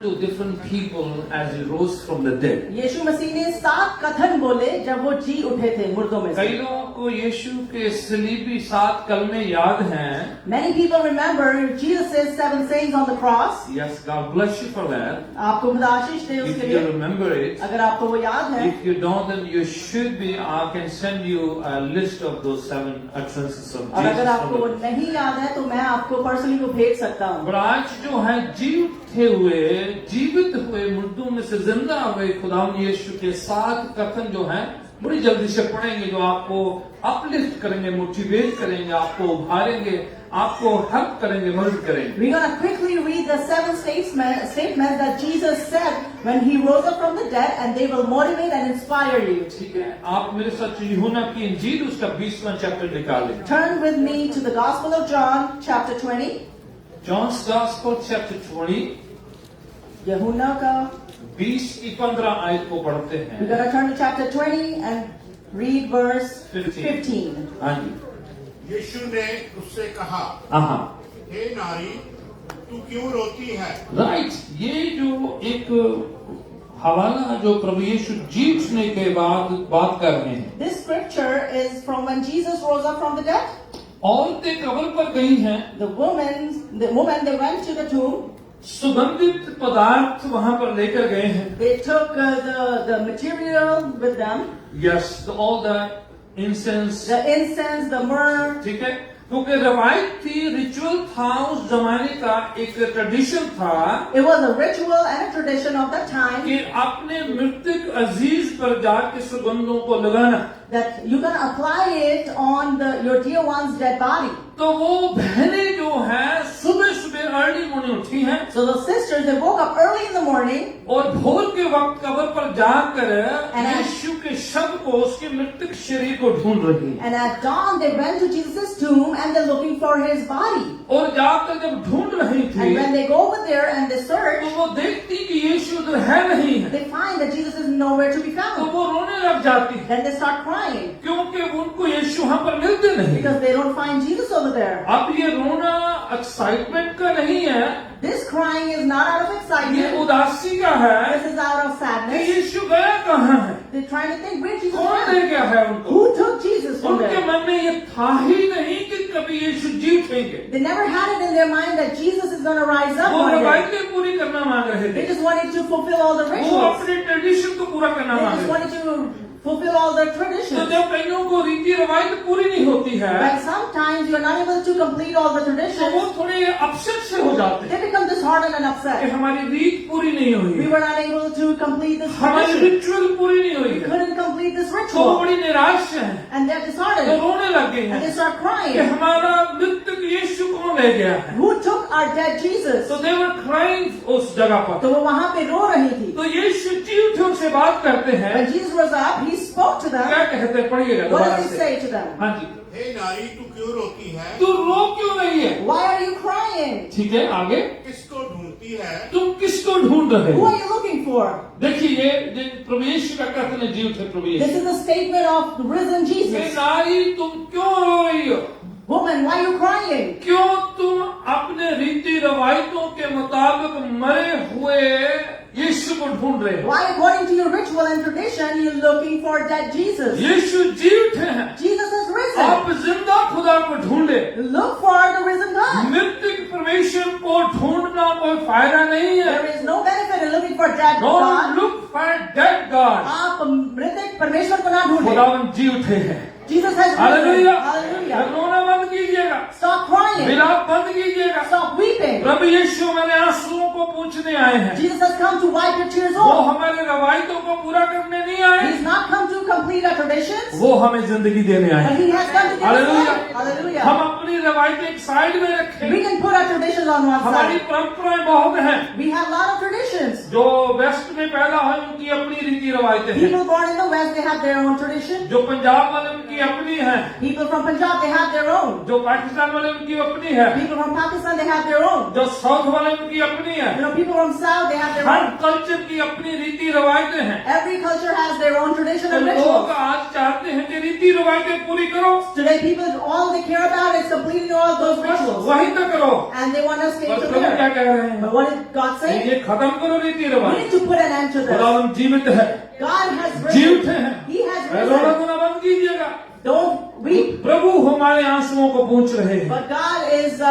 to different people as he rose from the dead. यीशु मसीह ने 7 कथन बोले जब वो जी उठे थे मुर्दों में कई से। लोगों को यीशु के सलीबी 7 कलमे याद हैं. Many people remember Jesus' 7 sayings on the cross. Yes, God bless you for that. आपको खुदा आशीष दे If उसके you लिए। remember it. अगर आपको वो याद है, If you don't, then you should be. I can send you a list of those 7 utterances of और अगर Jesus. आपको वो from the- नहीं याद है तो मैं आपको पर्सनली वो भेज सकता हूँ। और आज जो है जीवित हुए, जीवित हुए मुर्दों में से जिंदा हुए खुदावंद यीशु के 7 कथन जो हैं बड़ी जल्दी से पढ़ेंगे, जो आपको अपलिफ्ट करेंगे, मोटिवेट करेंगे, आपको उभारेंगे, आपको हेल्प करेंगे, मदद करेंगे. We're going to quickly read the 7 statements that Jesus said when he rose up from the dead, and they will motivate and inspire you. ठीक है, आप मेरे साथ यूहन्ना की इंजील उसका 20वां चैप्टर निकालें. Turn with me to the Gospel of John, chapter 20. John's Gospel chapter 20, यूहन्ना का 20 की 15 आयत को पढ़ते We're हैं. going to turn to chapter 20 and read verse 15. हाँ जी. यीशु ने उससे कहा, हाँ, हे नारी, तू क्यों रोती है? राइट. ये जो एक हवाला जो प्रभु यीशु जी उठने के बाद बात कर रहे हैं. This scripture is from when Jesus rose up from the dead. औरतें कब्र पर गई हैं, The woman, they went to the tomb. सुगंधित पदार्थ वहां पर लेकर गए हैं. They took the material with them, yes, all the incense. the incense, the myrrh. ठीक है, क्योंकि रवायत थी, रिचुअल था उस जमाने का, एक ट्रेडिशन था It was a ritual and a tradition of that time कि अपने मृतक अजीज पर जाके सुगंधों को लगाना. that you're going to apply it on your dear one's dead body. तो वो बहनें जो है सुबह सुबह अर्ली मॉर्निंग उठी हैं So the sisters, they woke up early in the morning, और भोर के वक्त कब्र पर जाकर And I- यीशु के शव को, उसके मृतक शरीर को ढूंढ रही हैं. and at dawn they went to Jesus' tomb and they're looking for his body. और जाकर जब ढूंढ रही थी And when they go over there and they तो search, वो देखती कि यीशु उधर है नहीं है, they find that Jesus is nowhere to be तो found. वो रोने लग जाती है, Then they start crying क्योंकि उनको यीशु वहां पर मिलते नहीं. because they don't find Jesus over there. अब ये रोना एक्साइटमेंट का नहीं है, This crying is not out of ये excitement. उदासी का है This is out of कि sadness. यीशु गया कहाँ है, They're trying to think, where Jesus कौन ले went? गया है उनको. Who took Jesus from उनके there? मन में ये था ही नहीं कि कभी यीशु जी उठेंगे. They never had it in their mind that Jesus is going to rise up वो one day. रवायतें पूरी करना मांग रहे They थे, just wanted to fulfill all the वो rituals. अपने ट्रेडिशन को पूरा करना They मांग just रहे थे. wanted to fulfill all the तो traditions. जब कईयों को रीति रवायत पूरी नहीं होती है But sometimes you're not able to complete all the तो वो traditions. थोड़े अपसेट से हो जाते हैं They become disheartened and कि upset. हमारी रीत पूरी नहीं We हुई, were not able to complete this हमारी tradition. रिचुअल पूरी नहीं We हुई, couldn't complete this तो वो ritual. बड़ी निराश है, And they're तो disheartened. रोने लग गए And they हैं start कि crying. हमारा मृतक यीशु कौन ले गया है. Who took our dead Jesus? तो they were crying उस जगह पर. तो वो वहां पे रो रही थी. तो यीशु जी उठे उनसे बात करते हैं. When Jesus was up, he spoke to them. क्या कहते हैं, पढ़िएगा What दोबारा did he से. say to them? हाँ जी. हे नारी, तू क्यों रोती है? तू रो क्यों नहीं है. Why are you crying? ठीक है, आगे. किसको ढूंढती है? तुम किसको ढूंढ रहे Who हो. are you looking for? देखिए ये प्रभु यीशु का कहते हैं, जी उठे प्रभु This Yeshu. is the statement of the risen hey Jesus. नारी, तुम क्यों रो रही हो. Woman, why are you crying? क्यों तुम अपने रीति रवायतों के मुताबिक मरे हुए यीशु को ढूंढ रहे हो. Why, according to your ritual and tradition, you're looking for dead Jesus? यीशु जी उठे हैं, Jesus is risen. आप जिंदा खुदा को ढूंढे. Look for the risen God. मृतक परमेश्वर को ढूंढना कोई फायदा नहीं है. There is no benefit in looking for dead Don't God. look for dead God. आप मृतक परमेश्वर को ना ढूंढे. खुदावन जी उठे हैं. Jesus has risen. Hallelujah. Hallelujah. रोना बंद कीजिएगा, Stop crying. विलाप बंद कीजिएगा. Stop weeping. प्रभु यीशु हमारे आंसुओं को पूछने आए हैं. Jesus has come to wipe your tears वो off. हमारे रवायतों को पूरा करने नहीं आए, He's not come to complete our traditions, वो हमें जिंदगी देने आए but हैं. he has come to give us hallelujah. life. Hallelujah. हम अपनी रवायतें एक साइड में रखें. We can put our traditions on one हमारी side. परंपराएं बहुत हैं We have a lot of traditions. जो वेस्ट में पैदा हुए उनकी अपनी रीति रवायतें हैं, People born in the West, they have their own tradition. जो पंजाब वाले उनकी अपनी है, People from Punjab, they have their own. जो पाकिस्तान वाले उनकी अपनी है, People from Pakistan, they have their own. जो साउथ वाले उनकी अपनी है। People from South, they have their her own. Culture की अपनी रीति रवायतें हैं। Every culture has their own tradition तो and लोग rituals. आज चाहते हैं कि रीति रवायतें पूरी करो, Today, people, all they care about is completing all those बस rituals. वही तो करो। And they want to stay पर to प्रभु क्या there. कह रहे हैं? But what did God say? ये खत्म करो रीति We रवायत। need to put an end to this. खुदावन जीवित है, God has जी risen. उठे हैं। He has रोना risen. धोना बंद कीजिएगा। Don't weep. प्रभु हमारे आंसुओं को पूछ रहे हैं। But God is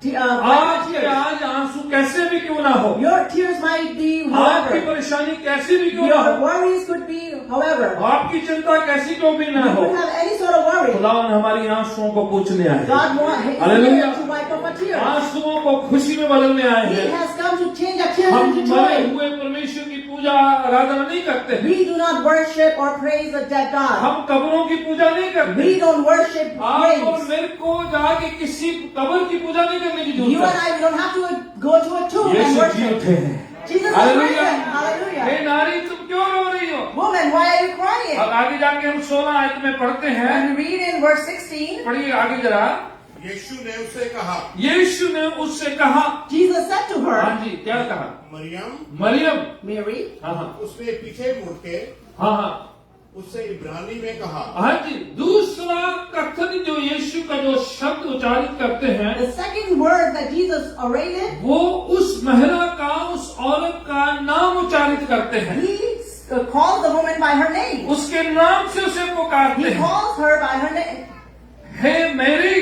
आज के आज आंसू कैसे भी क्यों ना हो, Your tears might be आपकी however. परेशानी कैसी भी क्यों ना Your हो, worries could be however. आपकी चिंता कैसी क्यों भी ना You हो, could have any sort of worry. खुदावन हमारी आंसुओं को पूछने आए हैं। God wants hallelujah. to wipe up our tears. आंसुओं को खुशी में बदलने आए He हैं। has come to change our tears हम into मरे joy. हुए परमेश्वर की पूजा आराधना नहीं करते हैं, We do not worship or praise a dead God. हम कब्रों की पूजा नहीं करते। We don't worship आप और graves. मेरे को जाके किसी कब्र की पूजा नहीं करने की You जरूरत and है। I, we don't have to go to a tomb and Yeshu ji worship. उठे हैं। Jesus is hallelujah. risen. Hallelujah. हे नारी तुम क्यों रो रही हो? Woman, why are you crying? अब आगे जाके हम 16 आयत में पढ़ते हैं। When we read in verse 16, पढ़िए आगे जरा। यीशु ने उसे कहा, यीशु ने उससे कहा, Jesus said to हाँ her, जी क्या कहा? मरियम। मरियम। Mary, हाँ हाँ उसने पीछे मुड़ के हाँ हाँ उससे इब्रानी में कहा, हाँ जी। दूसरा कथन जो यीशु का जो शब्द उच्चारित करते हैं, the second word that Jesus orated, वो उस महिला का, उस औरत का नाम उच्चारित करते हैं। he calls the woman by her name. उसके नाम से उसे पुकारते He हैं। calls her by her name. हे मैरी,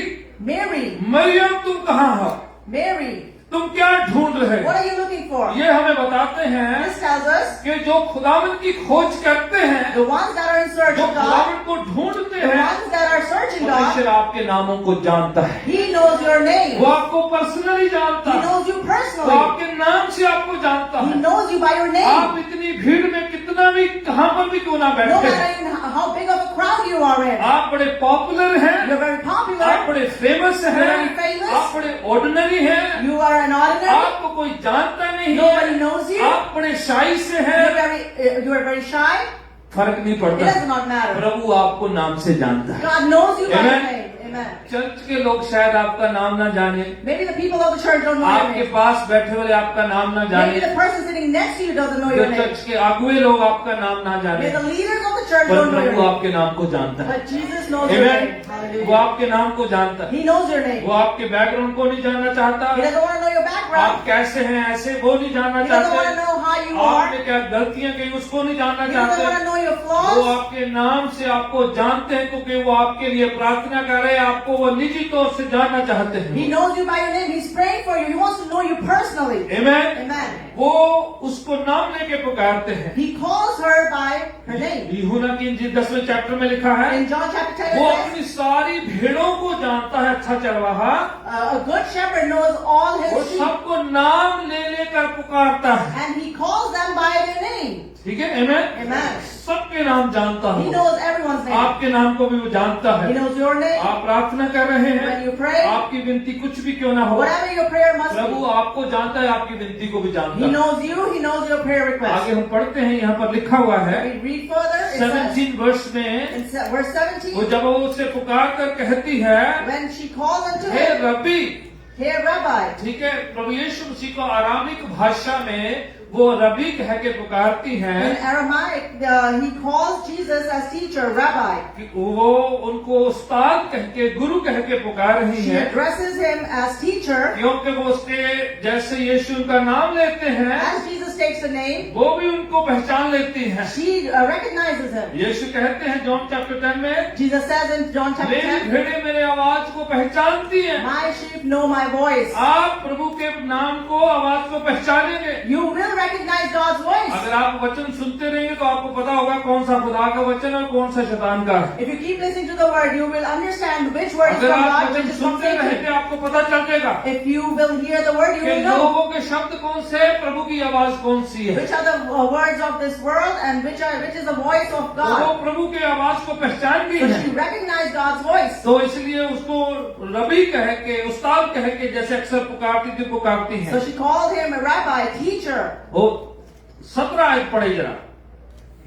Mary, मरियम तुम कहाँ हो? Mary, तुम क्या ढूंढ रहे what हो? are you looking for? ये हमें बताते हैं This tells us कि जो खुदावन की खोज करते हैं, the ones that are in search जो of God, खुदावन को ढूंढते the हैं, ones that are searching God, परमेश्वर आपके नामों को जानता है। He knows your name. वो आपको पर्सनली जानता He है। knows you वो personally. आपके नाम से आपको जानता He है। knows you by your आप name. इतनी भीड़ में कितना भी कहाँ पर भी क्यों ना No बैठे, matter in how big of a crowd you are in. आप बड़े पॉपुलर हैं, You're very आप popular. बड़े फेमस हैं, very famous. आप बड़े ऑर्डिनरी हैं, You are an ordinary. आपको कोई जानता नहीं Nobody है, knows you. आप बड़े शाई से You're हैं, very shy. फर्क नहीं It पड़ता। does not matter. प्रभु आपको नाम से जानता है। God knows you by your Amen. name. Amen. Church के लोग शायद आपका नाम ना जाने, Maybe the people of the church don't know your आपके name. पास बैठे वाले आपका नाम ना Maybe जाने, the person sitting next to you doesn't know जो your name. चर्च के अगुए लोग आपका नाम ना जाने, Maybe the leaders of the church पर don't know your Prabhu name. आपके नाम को जानता है। But Jesus knows your Amen. name. वो Hallelujah. आपके नाम को जानता है। He knows your name. वो आपके बैकग्राउंड को नहीं जानना चाहता, He doesn't want to know your आप background. कैसे हैं ऐसे वो नहीं जानना He doesn't want to चाहते, know how you आपने are. क्या गलतियां की उसको नहीं जानना He doesn't want to चाहते। know your वो flaws. आपके नाम से आपको जानते हैं क्योंकि वो आपके लिए प्रार्थना कर रहे हैं, आपको वो निजी तौर से जानना चाहते He हैं। knows you by your name. He's praying for you. He wants to know you personally. Amen. Amen. वो उसको नाम लेके पुकारते हैं। He calls her by her name. यूहन्ना की इंजील 10वें चैप्टर में लिखा है, In John chapter 10, वो it says, अपनी सारी भेड़ों को जानता है, अच्छा चरवाहा, a good shepherd knows all वो his sheep, सबको नाम ले लेकर पुकारता है। and he calls them by their name. ठीक है, amen? Amen. सबके नाम जानता He है, knows everyone's name. आपके नाम को भी वो जानता He है। knows your name. आप प्रार्थना कर रहे When हैं, you pray, आपकी विनती कुछ भी क्यों ना हो, whatever your prayer must Prabhu be, आपको जानता है, आपकी विनती को भी जानता He है। knows you. He knows your prayer request. आगे हम पढ़ते हैं, यहाँ पर लिखा हुआ है We read further. It says 17 वर्ष में, in verse वो 17, जब वो उसे पुकार कर कहती है, when she calls unto hey him, rabi, "Here, Rabbi." ठीक है, प्रभु यीशु मसीह को आरामिक भाषा में वो रबी कह के पुकारती In हैं, Aramaic, he calls Jesus as teacher, Rabbi. कि वो उनको उस्ताद कह के, गुरु कह के पुकार रही She हैं, addresses him as teacher. क्योंकि वो उसके जैसे यीशु उनका नाम लेते हैं, As Jesus takes a name, वो भी उनको पहचान लेती हैं। she recognizes him. यीशु कहते हैं जॉन चैप्टर 10 में, Jesus says in John chapter मेरी 10, भेड़ें मेरे आवाज को पहचानती हैं। "My sheep know my voice." आप प्रभु के नाम को, आवाज को पहचानेंगे। You will recognize God's voice. अगर आप वचन सुनते रहेंगे तो आपको पता होगा कौन सा खुदा का वचन है और कौन सा शैतान का है। If you keep listening to the word, you will understand which word is अगर from आप God, वचन which is from सुनते रहेंगे Satan. आपको पता चल जाएगा If you will hear the word, you कि will know लोगों के शब्द कौन से है, प्रभु की आवाज कौन सी है। which are the words of this world and which is the voice of तो वो God. प्रभु की आवाज को पहचान गई So है, she recognized God's voice. तो इसलिए उसको रबी कह के, उस्ताद कह के जैसे अक्सर पुकारती थी, पुकारती So है। she called him a rabbi, a teacher. वो 17 आयत पढ़े जरा।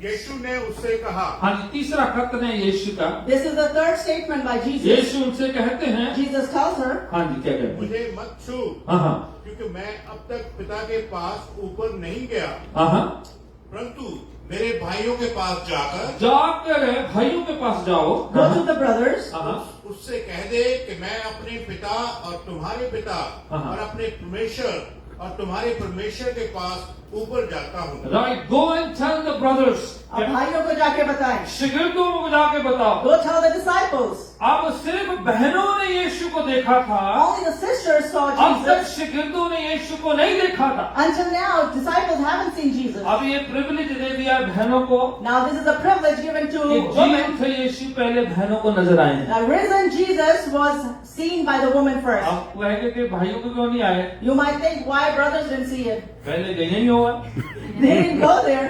यीशु ने उससे कहा, हाँ जी, तीसरा कथन है यीशु का। This is the third statement by Jesus. यीशु उनसे कहते हैं, Jesus tells her, हाँ जी, क्या कहते हैं? मुझे मत छू, हाँ हाँ क्योंकि मैं अब तक पिता के पास ऊपर नहीं गया, हाँ हाँ, परंतु मेरे भाइयों के पास जाकर भाइयों के पास जाओ, go to the brothers, हाँ उससे कह दे कि मैं अपने पिता और तुम्हारे पिता हाँ। और अपने परमेश्वर और तुम्हारे परमेश्वर के पास ऊपर जाता हूँ। Right, go and tell the brothers, अब भाइयों को जाके बताएं. शिगिर्दों को जाके बताओ। Go tell the disciples. अब सिर्फ बहनों ने यीशु को देखा था, Only the sisters saw अब तक Jesus. शिगिर्दों ने यीशु को नहीं देखा था। Until now, disciples haven't seen Jesus. अब ये प्रिविलेज दे दिया बहनों को Now this is a privilege given कि to women. जीवित यीशु पहले बहनों को नजर आए हैं। Now risen Jesus was seen by the woman first. आप कहेंगे कि भाइयों को क्यों नहीं आए? You might think why brothers didn't see it. पहले गए ही होगा। They didn't go there.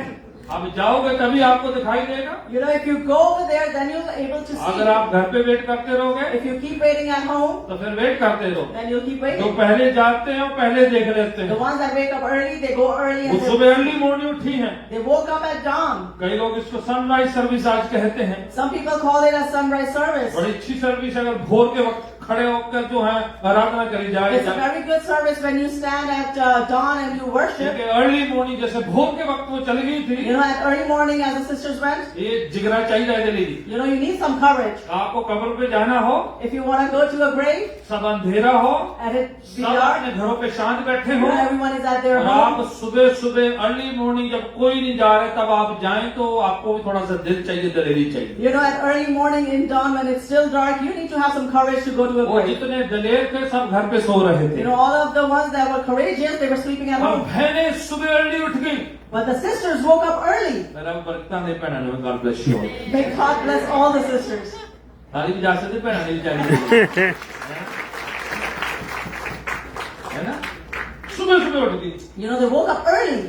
अब जाओगे तभी आपको दिखाई देगा। You know, if you go over there, then you'll be able to अगर see. आप घर पे वेट करते रहोगे If you keep waiting at home, तो फिर वेट करते रहो। then you'll keep जो waiting. पहले जाते हैं वो पहले देख लेते The हैं। ones that wake up early, they go early वो and सुबह अर्ली मॉर्निंग उठी हैं। they woke up at dawn. कई लोग इसको सनराइज सर्विस आज कहते हैं। Some people call it a sunrise service. बड़ी अच्छी सर्विस है। अगर भोर के वक्त खड़े होकर जो है आराधना करी जाए, It's a very good service when you stand at dawn and you worship. Early morning जैसे भोर के वक्त वो चली गई थी। You know, at early morning as the sisters went, ये जिगरा चाहिए जलेगी। you know, you need some courage. आपको कब्र पे जाना हो, If you want to go to a grave सब अंधेरा हो, and it be सब dark, अपने घरों पे शांत बैठे you हो, know, everyone is at their और आप home, सुबह सुबह अर्ली मॉर्निंग जब कोई नहीं जा रहे तब आप जाएं तो आपको भी थोड़ा सा दिल चाहिए, दलेरी चाहिए। you know, at early morning in dawn when it's still dark, you need to have some courage to go to a वो grave. जितने दलेर थे सब घर पे सो रहे थे। You know, all of the ones that were courageous, they were sleeping at अब home. बहनें सुबह अर्ली उठ गई। But the sisters woke up early. मेरा बरकता नहीं पहना नहीं, God bless you. May God bless all the sisters. ताली भी जा सकते, पहना नहीं चाहिए, है ना? सुबह सुबह उठ गई। You know, they woke up early.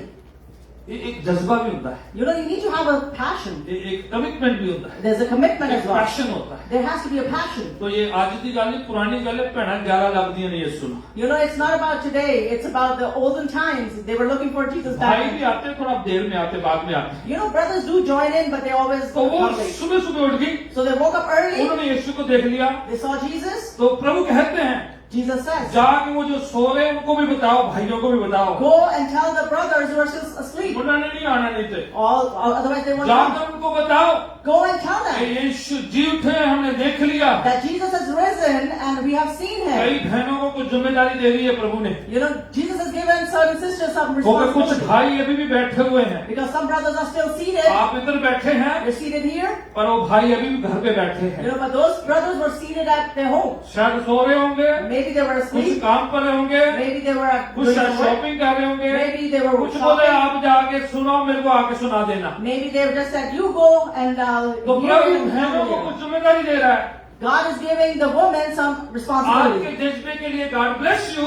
एक जज्बा भी होता है, You know, you need to have a passion. एक कमिटमेंट भी होता है, There's a commitment एक as well. पैशन होता है। There has to be a passion. तो ये आज की गल नहीं, पुरानी गल है, भैणा 11 लगदियां ने यीशु नूं। You know, it's not about today. It's about the olden times. They were looking for Jesus back भाई then. भी आते, थोड़ा देर में आते, बाद में आते। You know, brothers do join in, but they always तो go वो come late. सुबह सुबह उठ गई, So they woke up early. उन्होंने यीशु को देख लिया। They saw Jesus. तो प्रभु कहते हैं, Jesus says, जाके वो जो सो रहे हैं उनको भी बताओ, भाइयों को भी बताओ। go and tell the brothers who are still asleep. उन्होंने नहीं आना नहीं थे, Otherwise they won't come. जाकर उनको बताओ Go and tell कि them यीशु जी उठे, हमने देख लिया। that Jesus has risen and we have seen कई him. बहनों को कुछ जिम्मेदारी दे दी है प्रभु ने, You know, Jesus has given certain sisters some क्योंकि कुछ responsibility. भाई अभी भी बैठे हुए हैं। Because some brothers are still seated. आप इधर बैठे हैं, They're seated here. पर वो भाई अभी भी घर पे बैठे You हैं। know, but those brothers were seated at their home. शायद सो रहे होंगे, Maybe they were कुछ asleep. काम कर रहे होंगे, Maybe they were कुछ doing शायद some work. शॉपिंग कर रहे होंगे, Maybe they were कुछ बोले shopping. आप जाके सुनो, मेरे को आके सुना देना। Maybe they just said, you go and तो hear प्रभु him. बहनों को कुछ जिम्मेदारी दे रहा है। God is giving the woman some आज responsibility. के जज्बे के लिए God bless you,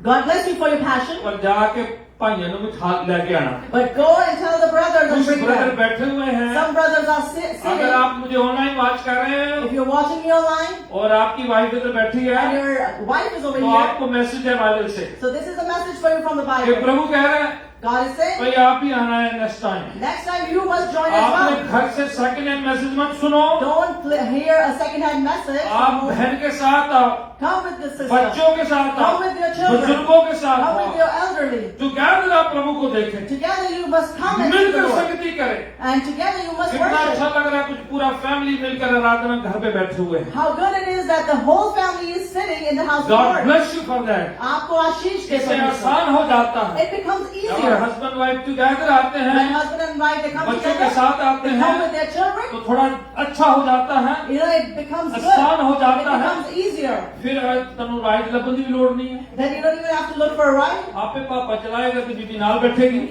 God bless you for your passion. और जाके भाइयों को भी हाथ लेके आना। But go and tell the brothers and कुछ bring ब्रदर them. बैठे हुए हैं, Some brothers are अगर sitting. आप मुझे ऑनलाइन वॉच कर रहे हैं If you're watching me online और आपकी वाइफ इधर बैठी है, and your wife is over तो here, आपको मैसेज है बाइबल से so this is a message for you from the कि Bible. प्रभु कह रहे हैं God is saying, भाई आप ही आना है next time. next time you must join as आपने well. घर से सेकंड हैंड मैसेज मत सुनो, Don't hear a second-hand message. आप बहन के साथ आओ, Come with the sister. बच्चों के साथ Come आओ, with your children. बुजुर्गों के साथ Come with आओ, your elderly. टुगेदर आप प्रभु को देखें, Together you must come and see the मिलकर Lord. संगति करें। And together you must कितना अच्छा worship. लग रहा है, कुछ पूरा फैमिली मिलकर आराधना घर पे बैठे हुए हैं। How good it is that the whole family is sitting in the house of the God Lord. Bless you for that. आपको आशीष के इससे साथ. आसान हो जाता है। It becomes अगर easier. हस्बैंड वाइफ टुगेदर आते When हैं, husband and wife they come बच्चों के together, साथ आते they come हैं, with their children. तो थोड़ा अच्छा हो जाता है, You know, it becomes good. आसान हो It जाता है। becomes easier. फिर तनु राइड लबन की भी लोड़ नहीं है। Then you don't even have to look for a ride. आपे पापा चलाएगा तो बीबी नाल बैठेगी,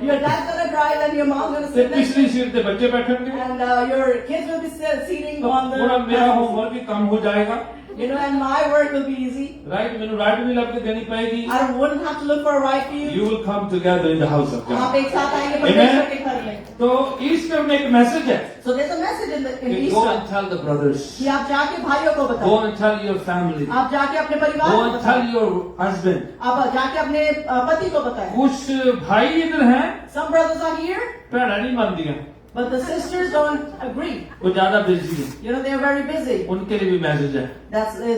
Your dad's gonna drive and your mom's gonna फिर sit next to पिछली you. सीट पे बच्चे बैठेंगे, And your kids will be seating तो on the थोड़ा मेरा back. होमवर्क भी कम हो जाएगा। You know, and my work will be easy. Right, मैंने राइट भी आपको देनी पड़ेगी. I wouldn't have to look for a ride for you. You will come together in the house of आप God. एक साथ आएंगे परमेश्वर के घर में. तो ईस्टर में एक मैसेज है So there's a message in कि go Easter and tell the brothers, कि आप जाके भाइयों को go बताओ. and tell your family, आप जाके अपने परिवार go को and बताओ. tell your husband. आप जाके अपने पति को बताएं. कुछ भाई इधर हैं, Some brothers are here, पैड़ा नहीं मानती हैं, but the sisters don't agree. वो ज्यादा बिजी है. You know, they are very busy. उनके लिए भी मैसेज है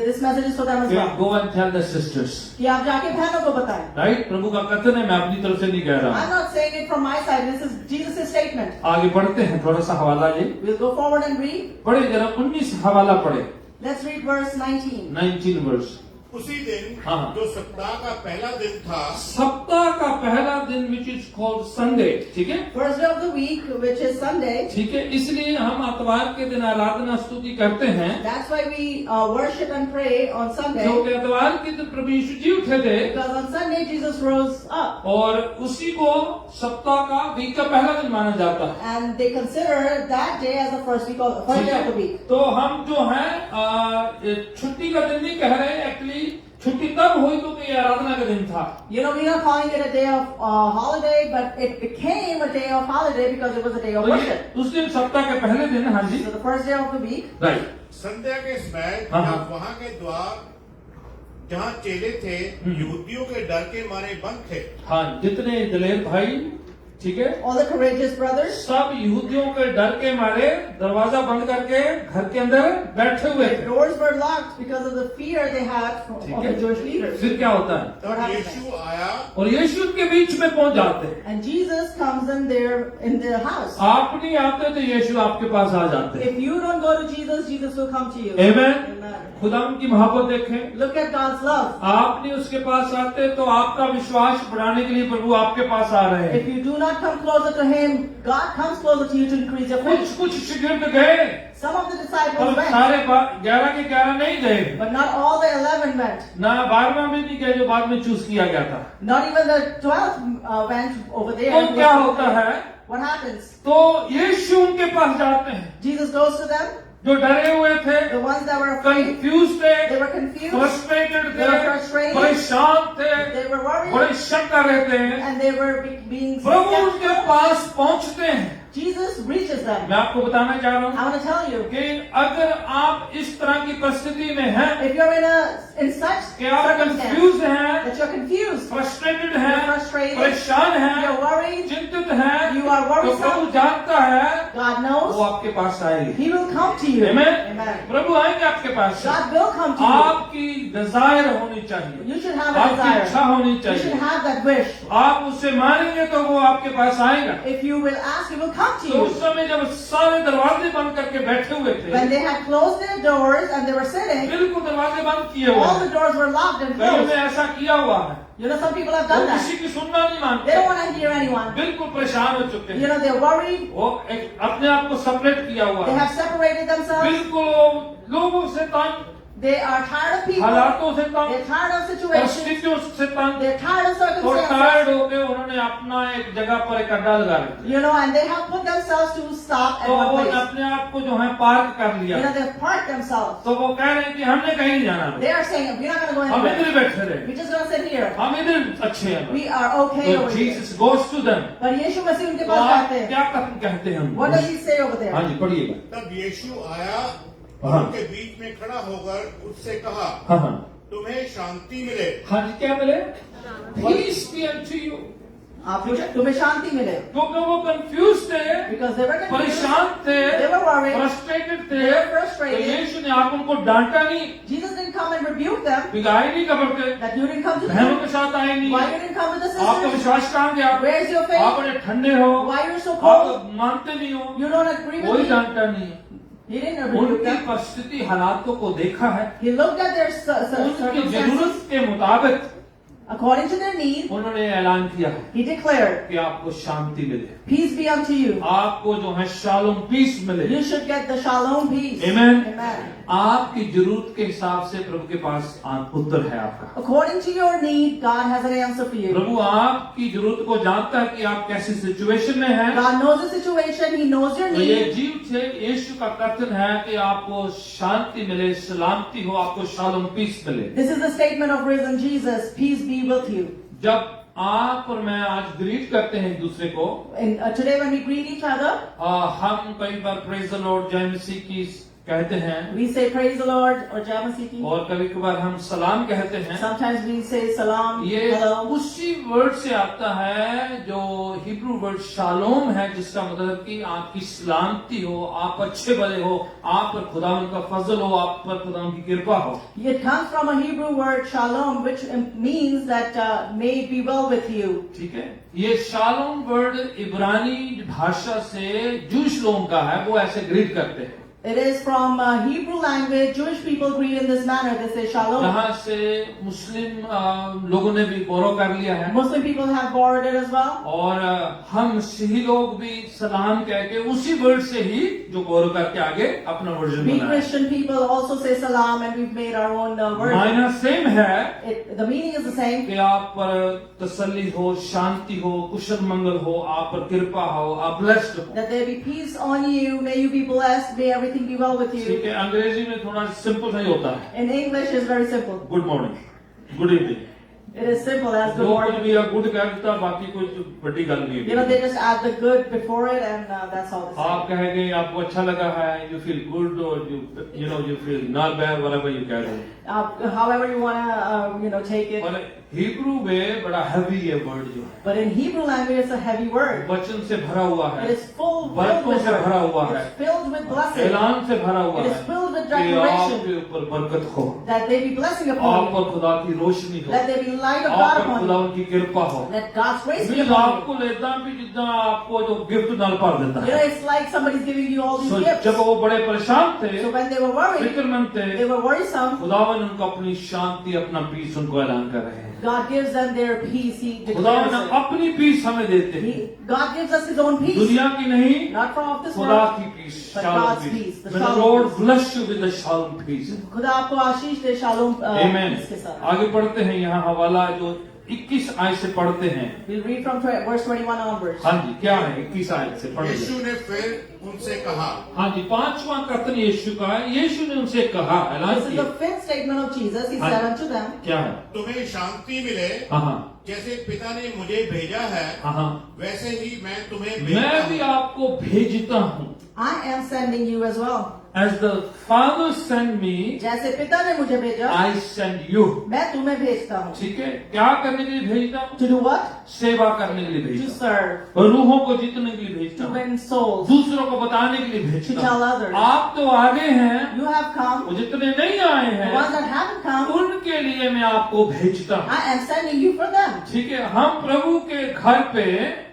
This message is for them as कि well. go and tell the sisters. कि आप जाके बहनों को बताएं. राइट, प्रभु का कथन है, मैं अपनी तरफ से नहीं कह रहा. I'm not saying it from my side. This is Jesus' statement. आगे बढ़ते हैं, थोड़ा सा हवाला ये We'll go forward and read. पढ़े जरा. 19 हवाला पढ़े. Let's read verse 19. 19 वर्ष. उसी दिन हाँ। जो सप्ताह का पहला दिन था, सप्ताह का पहला दिन विच इज कॉल्ड संडे. ठीक है, First day of the week, which is Sunday. ठीक है. इसलिए हम आतवार के दिन आराधना स्तुति करते हैं, That's why we worship and pray on Sunday. क्योंकि आतवार के दिन प्रभु यीशु जी उठे थे Because on Sunday Jesus rose up. और उसी को सप्ताह का वीक का पहला दिन माना जाता है. And they consider that day as the first day of the week. तो हम जो है छुट्टी का दिन नहीं कह रहे, एक्चुअली छुट्टी तब हुई तो ये आराधना का दिन था. You know, we're not calling it a day of holiday, but it became a day of holiday because it was a day of तो ये worship. उस दिन सप्ताह के पहले दिन. हाँ जी, So the first day of the week. Right. संध्या के समय हाँ। जब वहां के द्वार जहाँ चेले थे, यहूदियों के डर के मारे बंद थे. हाँ, जितने दलेर भाई, ठीक है, All the courageous brothers, सब यहूदियों के डर के मारे दरवाजा बंद करके घर के अंदर बैठे हुए the थे. doors were locked because of the fear they had of ठीक the है, Jewish leaders. फिर क्या होता है, तब यीशु आया और यीशु के बीच में पहुंच जाते हैं. And Jesus comes in there in their house. आप नहीं आते तो यीशु आपके पास आ जाते हैं. If you don't go to Jesus, Jesus will come to you. Amen. Amen. खुदा उनकी मोहब्बत देखें. Look at God's love. आप नहीं उसके पास आते तो आपका विश्वास बढ़ाने के लिए प्रभु आपके पास आ रहे हैं. If you do not come closer to Him, God comes closer to you to increase your faith. कुछ शिगिर्द गए, Some of the पर disciples went, सारे 11 के 11 नहीं गए. but not all the 11 went. ना 12वां में नहीं गए जो बाद में चूज किया गया था. Not even the 12 went over there. तो क्या होता है, What happens? तो यीशु उनके पास जाते हैं Jesus goes to them, जो डरे हुए थे, the ones that were afraid, confuse थे, they were confused, frustrated they थे, were frustrated, परेशान थे, they were बड़े worried, शक कर रहे थे. and they were being Prabhu skeptical. उनके पास पहुंचते हैं. Jesus reaches them. मैं आपको बताना चाह रहा हूँ I want to tell you, कि अगर आप इस तरह की परिस्थिति में हैं if you're in such कि आप circumstance कंफ्यूज हैं, that you're confused, frustrated you're हैं, frustrated, परेशान हैं, you're worried, चिंतित हैं, you are तो worrisome, प्रभु जानता है God वो knows, आपके पास आएंगे. He will come to you. Amen? Amen. प्रभु आएंगे आपके पास. God will come to you. आपकी डिजायर होनी चाहिए, You should have a आपकी इच्छा desire. होनी You should चाहिए. have that wish. आप उससे मांगेंगे तो वो आपके पास आएगा. If you will ask, He will come to तो you. उस समय जब सारे दरवाजे बंद करके बैठे हुए थे, When they had closed their doors and they were sitting, बिल्कुल दरवाजे बंद किए हुए all हैं. the doors were locked and कईयों ने closed. ऐसा किया हुआ है. You know, some people have वो done that. किसी की सुनना नहीं They मानते, don't want to hear anyone. बिल्कुल परेशान हो चुके You हैं. know, they're worried. वो एक अपने आप को सेपरेट किया हुआ They है. have separated themselves. बिल्कुल वो लोगों से तंग, They are tired of people. हालातों से तंग, They're tired of situations. परिस्थितियों से तंग, They're tired of और circumstances. टायर्ड होके उन्होंने अपना एक जगह पर एक अड्डा लगा रखा. You know, and they have put themselves to stop at तो one वो place. अपने आप को जो है पार्क कर You लिया. know, they've parked themselves. तो वो कह रहे हैं कि हमने कहीं नहीं जाना, They are saying, we're not going to go हम anywhere. इधर ही बैठे रहे, We're just going to sit here. हम इधर अच्छे हैं. We are okay तो over here. Jesus goes to them. पर यीशु मसीह उनके तो पास आप जाते हैं. क्या कहते हैं हम? What does He say over there? हाँ जी, पढ़िएगा. तब यीशु आया और हाँ. उनके बीच में खड़ा होकर उससे कहा, हाँ हाँ तुम्हें शांति मिले. हाँ जी, क्या मिले? Peace be unto you. तुम्हें शांति मिले. क्योंकि वो कंफ्यूज थे, Because they were confused. परेशान थे, They were worried. फ्रस्ट्रेटेड थे. They were तो frustrated. यीशु ने आप उनको डांटा नहीं, Jesus didn't come and rebuke them बिगाए नहीं कबर के, that you didn't come to बहनों them. के साथ आए नहीं. Why you didn't come with the आपका sisters? विश्वास कहाँ गया? Where's your आप faith? बड़े ठंडे हो, Why you're so आप cold? मानते नहीं हो. You don't agree with कोई me? डांटा नहीं है. He didn't rebuke उनकी them. परिस्थिति हालातों को देखा है, He looked at their उनकी circumstances जरूरत के मुताबिक according to their need, उन्होंने ऐलान किया है he declared, कि आपको शांति मिले, peace be unto you. आपको जो है शालोम पीस मिले। You should get the shalom peace. Amen. Amen. आपकी जरूरत के हिसाब से प्रभु के पास उत्तर है आपका। According to your need, God has an answer for you. प्रभु आपकी जरूरत को जानता है कि आप कैसी सिचुएशन में हैं। God knows the situation. He knows your तो ये need. जीव थे यीशु का कथन है कि आपको शांति मिले, सलामती हो, आपको शालोम पीस मिले। This is the statement of risen Jesus. Peace be with you. जब आप और मैं आज ग्रीट करते हैं एक दूसरे को, And today when we greet each other, हम कई बार प्रेज द लॉर्ड जय मसीह की कहते हैं, we say praise the Lord or Jai Masih. और कभी कभार हम सलाम कहते हैं। Sometimes we say salam, ये hello. उसी वर्ड से आता है जो हिब्रू वर्ड शालोम है, जिसका मतलब कि आपकी सलामती हो, आप अच्छे भले हो, आप पर खुदावन का फजल हो, आप पर खुदावन की कृपा हो। It comes from a Hebrew word shalom, which means that may it be well with you. ठीक है, ये शालोम वर्ड इब्रानी भाषा से जूश लोगों का है, वो ऐसे ग्रीट करते हैं। It is from Hebrew language. Jewish people greet in this manner. They say shalom. यहाँ से मुस्लिम लोगों ने भी बोरो कर लिया है, Muslim people have borrowed it as well. और हम सिही लोग भी सलाम कह के उसी वर्ड से ही जो बोरो करके आगे अपना वर्जन We बनाया। Christian people also say salam, and we've made our own word. मायना सेम है The meaning is the same. कि आप पर तसल्ली हो, शांति हो, कुशल मंगल हो, आप पर कृपा हो, आप ब्लेस्ड हो। That there be peace on you. May you be blessed. May everything be well with ठीक you. है, अंग्रेजी में थोड़ा सिंपल नहीं होता है। In English, it's very simple. Good morning, good evening, It is simple as good जो कुछ morning. भी गुड कह देता, बाकी कोई बड़ी गल नहीं You know, है। they just add the good before it, and that's all they say. आप कहेंगे आपको अच्छा लगा है, you feel good, or you feel not bad, whatever you कह रहे हैं। However you wanna, take it. और हिब्रू में बड़ा हैवी है वर्ड जो है, But in Hebrew language, it's a heavy word. वचन से भरा हुआ It है, is filled बरकतों with से भरा हुआ word. है, It's filled with blessing. ऐलान से भरा हुआ It is है filled with कि declaration. आपके ऊपर बरकत हो, That there be blessing आप upon you. पर खुदा की रोशनी हो, Let there be light of आप God पर upon खुदा you. उनकी कृपा हो। Let God's grace be means upon आपको लेता भी जितना आपको जो गिफ्ट डाल पा देता you. है। It's like somebody's giving you all these So, gifts. जब वो बड़े परेशान थे, So when they were worried, फिक्रमंद थे, they were worrisome, खुदावन उनको अपनी शांति, अपना पीस उनको ऐलान कर रहे हैं। God gives them their peace. He खुदावन declares it. अपनी पीस हमें देते हैं, God gives us His own peace. दुनिया की नहीं, Not from of this खुदा world. की peace, But shalom God's peace. peace, the May the shalom Lord peace. bless you with the shalom peace. खुदा आपको आशीष दे शालोम Amen. peace के साथ. आगे पढ़ते हैं, यहाँ हवाला जो 21 आयत से पढ़ते हैं। We'll read from verse 21 onwards. हाँ जी, क्या है 21 आयत से पढ़ यीशु लीजिए। ने फिर उनसे कहा, हाँ जी, 5वां कथन यीशु का है। यीशु ने उनसे कहा, ऐलान This is किया, the fifth statement of Jesus. He हाँ। said unto them, क्या है? तुम्हें शांति मिले, हाँ हाँ जैसे पिता ने मुझे भेजा है, हाँ हाँ, वैसे ही मैं तुम्हें मैं भेजता भी हूँ। आपको भेजता हूँ। I am sending you as well. As the Father sent me, जैसे पिता ने मुझे भेजा, I send you. मैं तुम्हें भेजता हूँ. ठीक है, क्या करने के लिए भेजता हूँ? To do what? सेवा करने के लिए To भेजता serve. हूँ, रूहों को जीतने के लिए भेजता To हूँ, win souls. दूसरों को बताने के लिए To भेजता tell हूँ। others. आप तो आगे हैं, You have come. वो जितने नहीं आए The हैं, ones that haven't come, उनके लिए मैं आपको भेजता हूँ। I am sending you for them. ठीक है, हम प्रभु के घर पे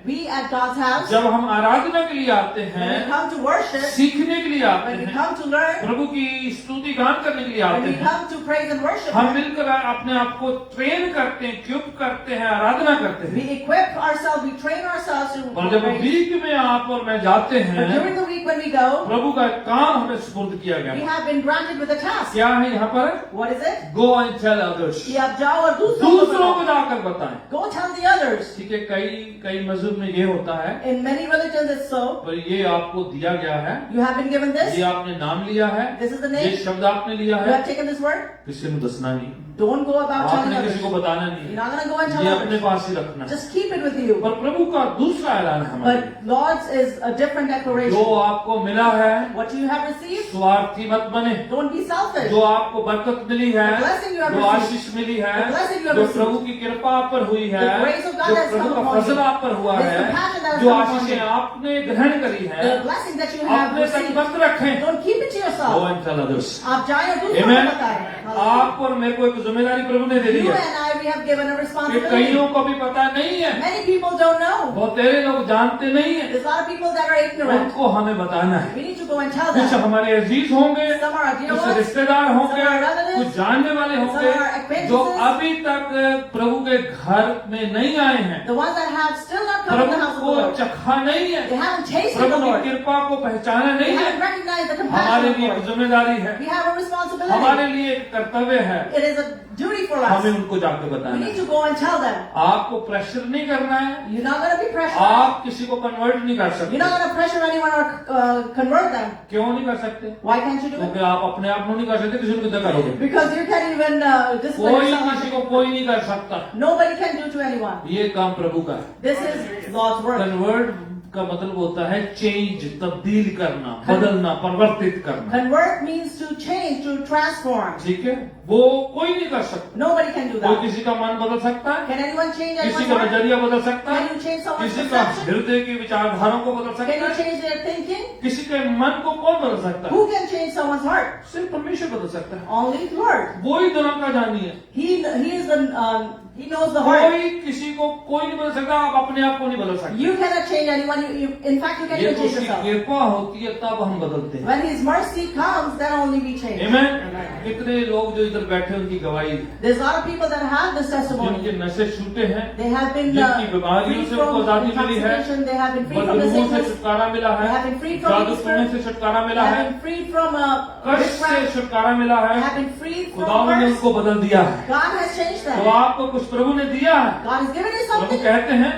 We at God's house, जब हम आराधना के लिए आते when we हैं, come to worship, सीखने के लिए आते when we हैं, come to learn, प्रभु की स्तुति गान करने के लिए when आते we हैं, come to praise and worship हम Him, मिलकर अपने आप को ट्रेन करते हैं, क्यूब करते हैं, आराधना करते we हैं। equip ourselves, we train ourselves to और जब praise. वीक में आप और मैं जाते But हैं, during the week when we go, प्रभु का काम हमें सुपुर्द किया गया we है। have been granted with a task. क्या है यहाँ पर? What is it? Go and tell others, कि आप जाओ और दूसरों दूसरों को को जाकर बताएं। Go tell the others. ठीक है, कई मजहब में ये होता है, In many religions it's so. पर ये आपको दिया गया है, You have been given this. ये आपने नाम लिया है, This is the ये name. शब्द आपने लिया You है, have taken this word. किसी को दसना नहीं, Don't go about telling आपने किसी को others. बताना You're नहीं, not going to go and ये tell अपने others. पास ही रखना है। Just keep it with you. पर प्रभु का दूसरा ऐलान है हमारे, But Lord's is a different जो declaration. आपको मिला है, What you have received, स्वार्थी मत बने। don't be selfish. जो आपको बरकत मिली है, The blessing you have जो received. आशीष मिली है, The blessing you have जो received. प्रभु की कृपा आप पर हुई है, The grace of God जो has प्रभु come का upon फजल you. आप पर हुआ This है, compassion that has जो come upon आशीषें you. आपने ग्रहण करी है, The blessing that you have अपने तक received, मत रखें। don't keep it to Go yourself. and tell others. आप जाएं और दूसरों Amen. को बताएं. आप और मेरे को एक जिम्मेदारी प्रभु ने दे दी You है। and I we have given a कि responsibility. कईयों को भी पता नहीं है, Many people don't know. बहुत तेरे लोग जानते नहीं है, There's a lot of people that are ignorant. उनको हमें बताना है। We need to go and tell कुछ them. हमारे अजीज होंगे, Some are our dear कुछ ones, रिश्तेदार होंगे, some are relatives, कुछ जानने वाले होंगे, some are acquaintances, जो अभी तक प्रभु के घर में नहीं आए हैं, the ones that have still not come to Prabhu the house of the को Lord. चखा नहीं They है, haven't tasted the प्रभु की Lord. कृपा को पहचाना They नहीं haven't है। recognized the हमारे compassion of the लिए एक Lord. जिम्मेदारी है, We have a responsibility. हमारे लिए एक कर्तव्य है, It is a duty for us. हमें उनको जाके We बताना need है। to go and tell them. आपको प्रेशर नहीं करना है, You're not going to be pressured. आप किसी को कन्वर्ट नहीं कर You're सकते। not going to pressure anyone or convert them. क्यों नहीं कर सकते? Why can't you do it? क्योंकि आप अपने आप को नहीं कर सकते, किसी को कितना करोगे? Because you can't even discipline कोई yourself. किसी को कोई नहीं कर सकता। Nobody can do to anyone. ये काम प्रभु का है। This is God's work. Convert का मतलब होता है चेंज, तब्दील करना, बदलना, परिवर्तित करना। Convert means to change, to transform. ठीक है, वो कोई नहीं कर सकता। Nobody can do कोई that. किसी का मन बदल सकता है, Can anyone change किसी anyone's का heart? नजरिया बदल सकता है, Can you change someone's किसी का perception? हृदय की विचारधारा को बदल Can सकता you है, change their thinking? किसी के मन को कौन बदल सकता है? Who can change someone's heart? सिर्फ परमेश्वर बदल सकता है। Only the Lord. वो ही दुनिया का जानी है। He is the He knows the heart. कोई किसी को कोई नहीं बदल सकता, आप अपने आप को नहीं बदल सकते। You cannot change anyone. In fact, you can't ये even तो change उसकी yourself. कृपा होती है, तब हम बदलते हैं। When His mercy comes, then only we change. Amen? कितने लोग जो इधर बैठे हैं, उनकी गवाही है। There's a lot of people that have this जिनके testimony. नशे छूटे हैं, They have been जिनकी बीमारियों free से from उनको आजादी मिली है, intoxication. They have been free from the बदबूओं से sickness. छुटकारा मिला They है, have been freed from जादू the टोने spirit. से छुटकारा They मिला have है, been freed from कष्ट से witchcraft. छुटकारा मिला They है। have been freed from खुदावंद ने curse. उनको बदल दिया है। God has changed तो them. आपको कुछ प्रभु ने दिया है। God has given you Prabhu something. कहते हैं,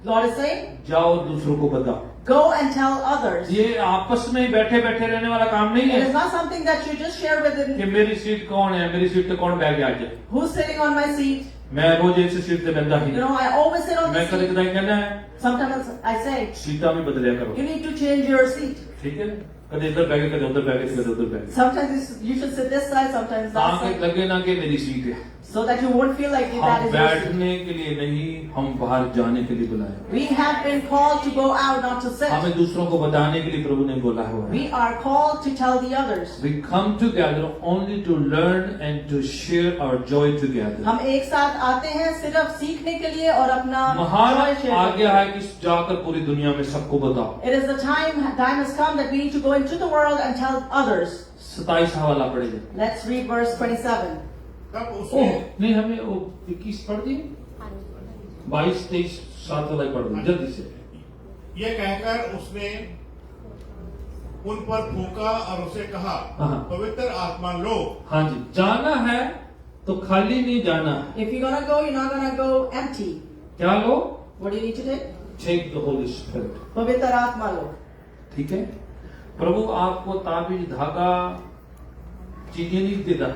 God is saying, जाओ दूसरों को बताओ। go and tell others. ये आपस में बैठे बैठे रहने वाला काम नहीं It is है not something that you just share with कि them. मेरी सीट कौन है, मेरी सीट पे कौन बैठ गया आज। Who's sitting on my seat? मैं रोज एक से सीट पे बंदा ही, You know, I always sit on मैं the कभी seat. कदाई कहना है Sometimes I say, सीटा भी बदलिया करो। you need to change your seat. ठीक है, कभी इधर बैठे, कभी उधर बैठे, कभी उधर बैठे, Sometimes you should sit this side, sometimes that ताकि side. लगे ना कि मेरी सीट है। So that you won't feel like that हम is your seat. बैठने के लिए नहीं, हम बाहर जाने के लिए बुलाए। We have been called to go out, not to sit. हमें दूसरों को बताने के लिए प्रभु ने बोला हुआ है। We are called to tell the others. We come together only to learn and to share our joy together. हम एक साथ आते हैं सिर्फ सीखने के लिए और अपना महान joy share आज्ञा करने है कि जाकर पूरी दुनिया में सबको बताओ। के लिए. It is the time has come that we need to go into the world and tell others. 27 हवाला पड़ेगा। Let's read verse 27. तब ओह उसने नहीं, हमें वो 21 पढ़ दी, 22, 23, 7 वाला पढ़ दी जल्दी से। ये कहकर उसने उन पर फूंका और उसे कहा, हाँ। पवित्र आत्मा लो। हाँ जी, जाना है तो खाली नहीं जाना है। If you're gonna go, you're not gonna go empty. क्या लो? What do you need to take? Take the Holy Spirit। पवित्र आत्मा लो. ठीक है, प्रभु आपको ताबीज, धागा, चीजें नहीं देता,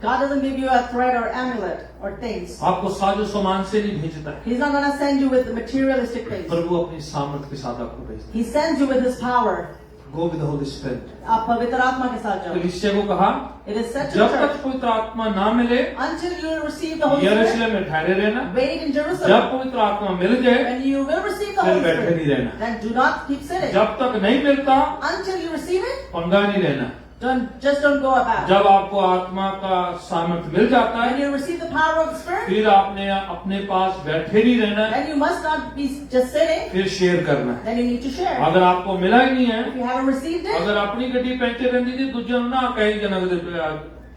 God doesn't give you a thread or amulet or things. आपको साजो सामान से नहीं भेजता है। He's not gonna send you with the materialistic things. प्रभु अपनी सामर्थ के साथ आपको भेजता He sends you with His power. है। Go with the Holy Spirit। आप पवित्र आत्मा के साथ तो जाओ. निश्चय को कहा, It is said to जब the तक church, पवित्र आत्मा ना मिले, until you receive the Holy Spirit, यरूशलेम में ठहरे रहना। wait in जब Jerusalem. पवित्र आत्मा मिल जाए, When you will receive the फिर Holy बैठे नहीं Spirit, रहना। then do not keep sitting. जब तक नहीं मिलता, Until you receive it, पंगा नहीं रहना। don't go about. जब आपको आत्मा का सामर्थ मिल जाता When है, you receive the power of the Spirit, फिर आपने अपने पास बैठे नहीं रहना है, then you must not be just sitting. फिर शेयर करना है। Then you need to share. अगर आपको मिला ही नहीं है, If you haven't received it, अगर अपनी गड्डी पंचर रहती थी, दूजे ना कहेंगे ना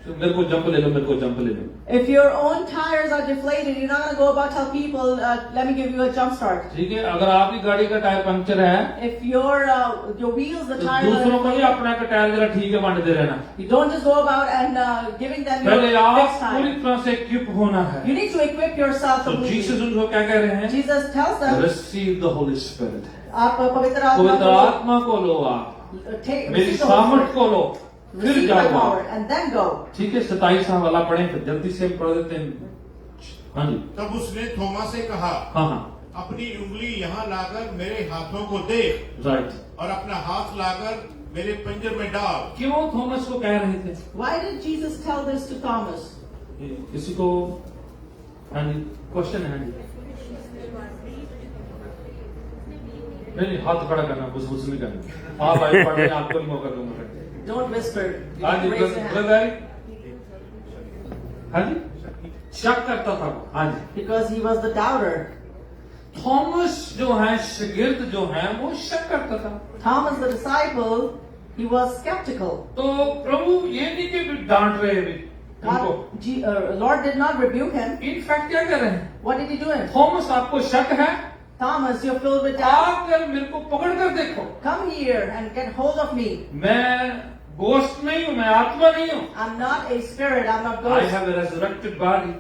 मेरे को जंप ले लो, मेरे को जंप ले लो। if your own tires are deflated, you're not going to go about tell people, let me give you a jump start. ठीक है, अगर आपकी गाड़ी का टायर पंक्चर है, If your wheels, the तो tires are दूसरों को ही deflated, अपना का टायर जरा ठीक है बांटते रहना। you don't just go about and giving them your पहले आप fixed पूरी tire. तरह से इक्विप होना है। You need to equip yourself तो completely. जीसस उनको क्या कह रहे हैं? Jesus tells them, Receive the Holy Spirit। आप पवित्र आत्मा पवित्र को आत्मा को लो, आप take, मेरी receive the Holy सामर्थ Spirit. को लो, फिर Receive my जाओ power आप। and then go. ठीक है, 27 वाला पढ़े, फिर जल्दी से पढ़ देते हैं। हाँ जी, तब उसने थोमा से कहा, हाँ हाँ, अपनी उंगली यहाँ लाकर मेरे हाथों को दे राइट। और अपना हाथ लाकर मेरे पंजर में डाल। क्यों थॉमस को कह रहे थे? Why did Jesus tell this to Thomas? किसी को हाँ जी क्वेश्चन है? हाँ जी, नहीं हाथ खड़ा करना, कुछ नहीं करना। आप आए पढ़ने, आपको ही मौका दूंगा। Don't whisper. हाँ जी, Raise your hand. ब्रदर, हाँ जी, शक करता था वो। हाँ जी। because he was the doubter. Thomas जो है शागिर्द जो है वो शक करता था। Thomas, the disciple, he was skeptical. तो प्रभु ये नहीं कि भी डांट रहे भी उनको, Lord did not rebuke him. In fact क्या कर रहे हैं, What did he do? Thomas आपको शक है, Thomas, you're filled with doubt. आकर मेरे को पकड़ कर देखो, Come here and get hold of me. मैं गोस्ट नहीं हूँ, मैं आत्मा नहीं हूँ। I'm not a spirit. I'm not I ghost. have a resurrected body.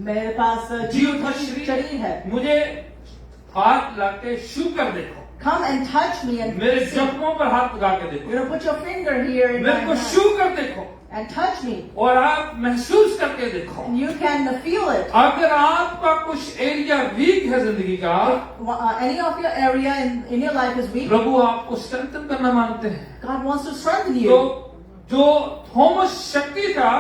मेरे पास जीवित शरीर शरीर है. मुझे हाथ लाके छू कर देखो, Come and touch me and मेरे see. जख्मों पर हाथ लगा के देखो, You know, put your finger here in my मेरे को hand छू कर देखो and touch me. और आप महसूस करके देखो। And you can feel it. अगर आपका कुछ एरिया वीक है जिंदगी का, Any of your area in your life is weak. प्रभु आपको स्ट्रेंथन करना मांगते हैं। God wants to strengthen तो you. जो थॉमस शक्ति था,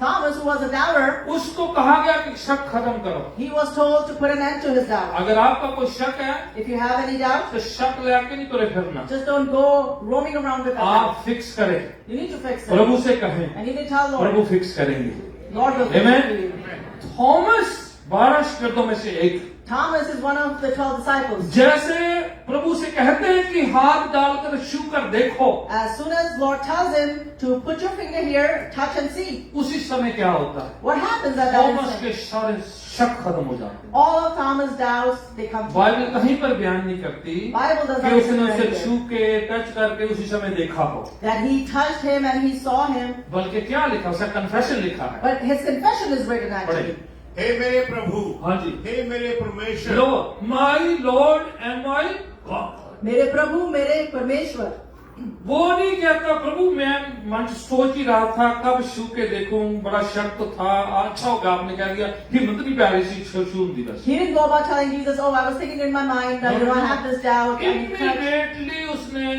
Thomas, who was a doubter, उसको कहा गया कि शक खत्म करो। he was told to put an end to his doubt. अगर आपका कोई शक है If you have any doubt, तो शक लेके नहीं तुरे फिरना, just don't go roaming around with that आप doubt. फिक्स करें, You need to fix it. प्रभु से कहें, And you need to tell Prabhu Lord. Fix करेंगे। Lord will fix Amen. it for you. Thomas 12 शागिर्दों में से एक, Thomas is one of the 12 disciples. जैसे प्रभु से कहते हैं कि हाथ डालकर छू कर देखो, As soon as Lord tells him to put your finger here, touch and see. उसी समय क्या होता है, What happens at that Thomas instant? के सारे शक खत्म हो जाते हैं। All of Thomas' doubts, they come to Bible him. कहीं पर बयान नहीं करती Bible does कि not उसने उसे say छू के टच करके उसी समय देखा हो, that he touched him and he saw him, बल्कि क्या लिखा, उसका कन्फेशन लिखा है। but his confession is written actually. हे मेरे प्रभु, हाँ जी, हे मेरे परमेश्वर, lo my Lord and my God. मेरे प्रभु, मेरे परमेश्वर. वो नहीं कहता प्रभु मैं मन सोच ही रहा था कब छू के देखूं, बड़ा शक तो था, अच्छा होगा आपने कह दिया, हिम्मत नहीं प्यारी सी छू दी बस। He didn't go about telling Jesus, oh, I was thinking in my mind that, I have this doubt. And he touched. Immediately उसने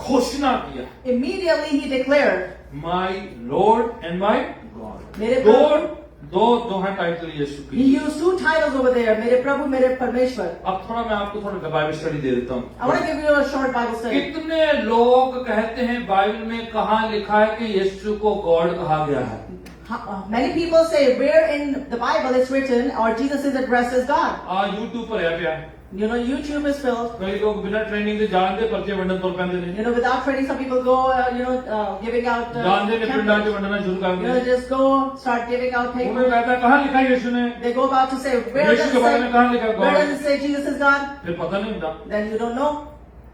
घोषणा किया, Immediately he declared, my Lord and my God. मेरे दो प्रभु. दो दो है टाइटल यीशु He की। used two titles over there, मेरे प्रभु, मेरे परमेश्वर. अब थोड़ा मैं आपको थोड़ा बाइबल स्टडी दे देता I want हूँ। to give you a short Bible study. कितने लोग कहते हैं बाइबल में कहाँ लिखा है कि यीशु को गॉड कहा गया है? Many people say where in the Bible it's written or Jesus is addressed as God. आज यूट्यूब पर है क्या? You know, YouTube is filled. कई लोग बिना ट्रेनिंग के जानते पर्चे वंडन तौर पैंदे ने, You know, without training, some people go, giving out. जानते ने पिंडां pamphlets. च वंडना शुरू कर You know, दिया। just go start giving out उन्हें papers. कहता है कहाँ लिखा है यीशु ने, They go about to say, where Yeshu does के it बारे में say? कहाँ लिखा है Where God? does it say Jesus is God? फिर पता नहीं होता, Then you don't know,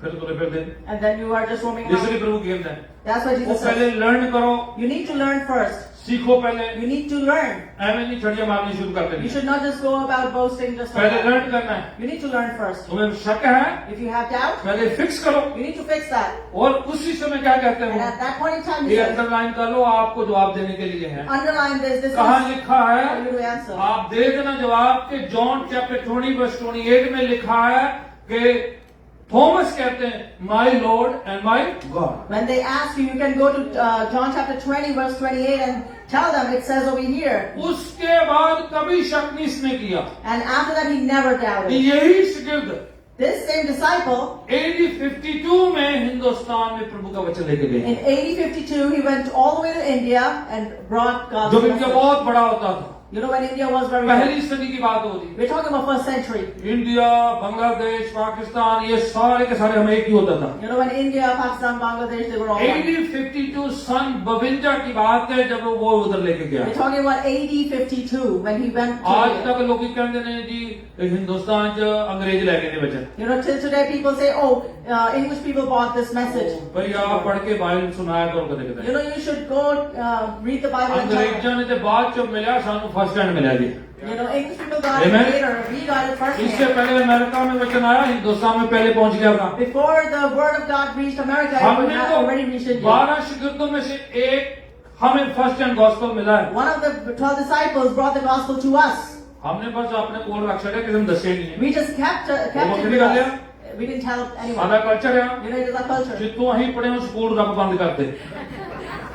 फिर तुरे फिर दे। and then you are just roaming इसलिए around. प्रभु कहता है That's what वो Jesus पहले says. लर्न करो, You need to learn first. सीखो पहले, You need to learn. ऐਵੇਂ नहीं छड़ियां मारनी शुरू कर You देनी, should not just go about boasting just like पहले that. लर्न करना है। You need to learn first. तुम्हें शक है, If you have doubt, पहले फिक्स करो, you need to fix that. और उसी समय क्या कहते And हैं at that point in time, वो, he ये says, अंडरलाइन कर लो, आपको जवाब देने के लिए है। underline this. This कहाँ is लिखा for है? you to answer. आप दे देना जवाब के जॉन चैप्टर 20 वर्स 28 में लिखा है कि थॉमस कहते हैं my Lord and my God. When they ask you, you can go to John chapter 20 verse 28 and tell them it says over here. उसके बाद कभी शक नहीं इसने किया। And after that, he never doubted. यही शागिर्द This same disciple, AD 52 में हिंदुस्तान में प्रभु का वचन लेके गए, in AD 52, he went all the way to India and brought God's जो इनका message. बहुत बड़ा होता था। You know, when India was very big. पहली सदी की बात हो रही, We're talking about first century. India, Bangladesh, Pakistan, ये सारे के सारे हमें एक ही होता था। You know, when India, Pakistan, Bangladesh, they were all one. AD 52 सन 52 की बात है जब वो उधर लेके गया। We're talking about AD 52 when he went to आज India. तक लोग कहते हैं जी हिंदुस्तान च अंग्रेज लेके नहीं बचे। You know, till today people say, oh, English people bought this message. भाई आप पढ़ के बाइबल सुनाया करो कदे You कदे। know, you should go read the Bible and tell them. अंग्रेजों ने तो बाद च मिला, सानू फर्स्ट हैंड मिला जी। You know, English people got it Amen. later. We got it first इससे hand. पहले अमेरिका में वचन आया, हिंदुस्तान में पहले पहुंच गया था। Before the word of God reached America, it हमने had तो already reached India. 12 शागिर्दों में से एक हमें फर्स्ट हैंड गॉस्पेल मिला है। One of the 12 disciples brought the gospel to us. हमने बस अपने कोल रख छड़े, किसी ने दसे नहीं है। We just kept it बकरी with गल us. We didn't tell anyone. सादा कल्चर है, You know, it is our culture. जितों अहीं पढ़े हो स्कूल रब बंद कर दे।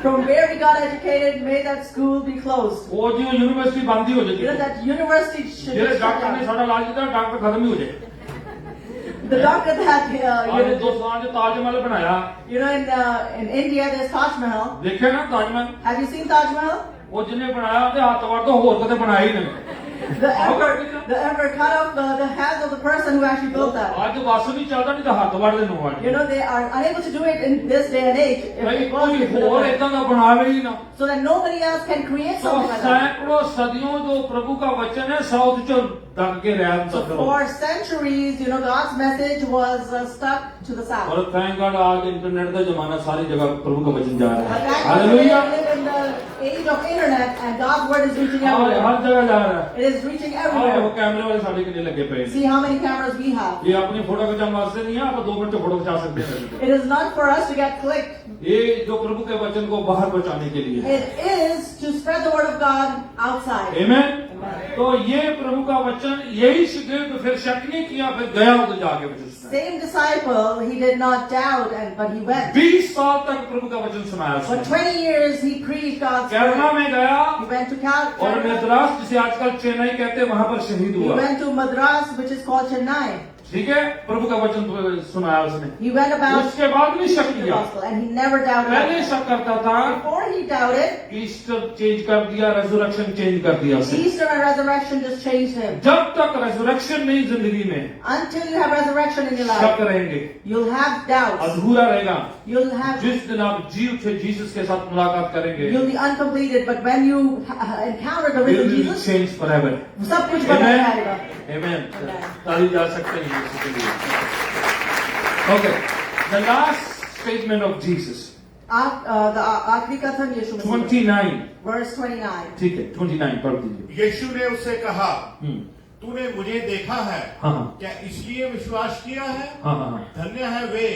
From where we got educated, may that school be closed. वो जी यूनिवर्सिटी बंद ही हो You know, जाती है। that university should जेड़े be shut डॉक्टर ने down. साडा इलाज किया, डॉक्टर खत्म ही हो जाए। The doctor that, आज हिंदुस्तान जो ताजमहल बनाया, in India, there's Taj Mahal. देखे ना Taj Mahal, Have you seen Taj Mahal? वो जिन्हें बनाया ते हाथ वार तो होर कदे बनाया ही नहीं। the emperor cut off the hands of the person who actually built that. आज वासु नहीं चलता नहीं तो हाथ वाड़ देना हुआ You know, they are unable to do it in this day and age. If भाई it was, कोई they could have और done it. इतना का बनावे ही ना So that nobody else can create तो something like that. सैकड़ों सदियों जो प्रभु का वचन है साउथ जो दब के रहा So for centuries, you know, God's message was stuck to the south. और थैंक गॉड आज इंटरनेट का जमाना सारी जगह प्रभु का वचन जा But रहा है thank God hallelujah we live in the age of internet and God's word is reaching everywhere. हर जगह जा रहा है It is reaching और वो everywhere. कैमरे वाले साढ़े के लिए लगे पे हैं। See how many cameras we have. ये अपनी फोटो खिंचाने वास्ते नहीं है आप 2 मिनट फोटो खिंचा सकते हैं It is not for us to get clicked. ये जो प्रभु के वचन को बाहर पहुंचाने के लिए है। It is to spread the word of God outside. आमीन। तो ये प्रभु का वचन यही सीखे तो फिर शक नहीं किया फिर गया उधर जाके वचन सुनाया। Same disciple, he did not doubt, but he went. 20 साल तक प्रभु का वचन सुनाया For उसने। 20 years, he preached God's Kerala word. में गया He went to और Calcutta. मद्रास जिसे आजकल चेन्नई कहते हैं वहां पर शहीद He हुआ went to Madras, which is called Chennai. ठीक है प्रभु का वचन सुनाया उसने He went about उसके बाद नहीं शक preaching the किया gospel, and he never doubted. पहले शक करता था Before he doubted, Easter change कर दिया रेजरेक्शन चेंज कर दिया उसने Easter and resurrection just changed him. जब तक रेजरेक्शन नहीं जिंदगी में Until you have resurrection in your शक life, रहेंगे you'll have doubts. अधूरा रहेगा You'll have, जिस दिन आप जी उठे जीसस के साथ मुलाकात करेंगे you'll be uncompleted. But when you encounter the risen Jesus, change forever सब कुछ बदल जाएगा. आमेन ताली जा सकते हैं यीशु के लिए okay the last statement of Jesus आखिरी कथन यीशु मसीह 29 verse 29. ठीक है 29 पढ़ दीजिए यीशु ने उससे कहा हम्म, तूने मुझे देखा है हाँ हाँ क्या इसलिए विश्वास किया है हाँ हाँ हाँ। धन्य है वे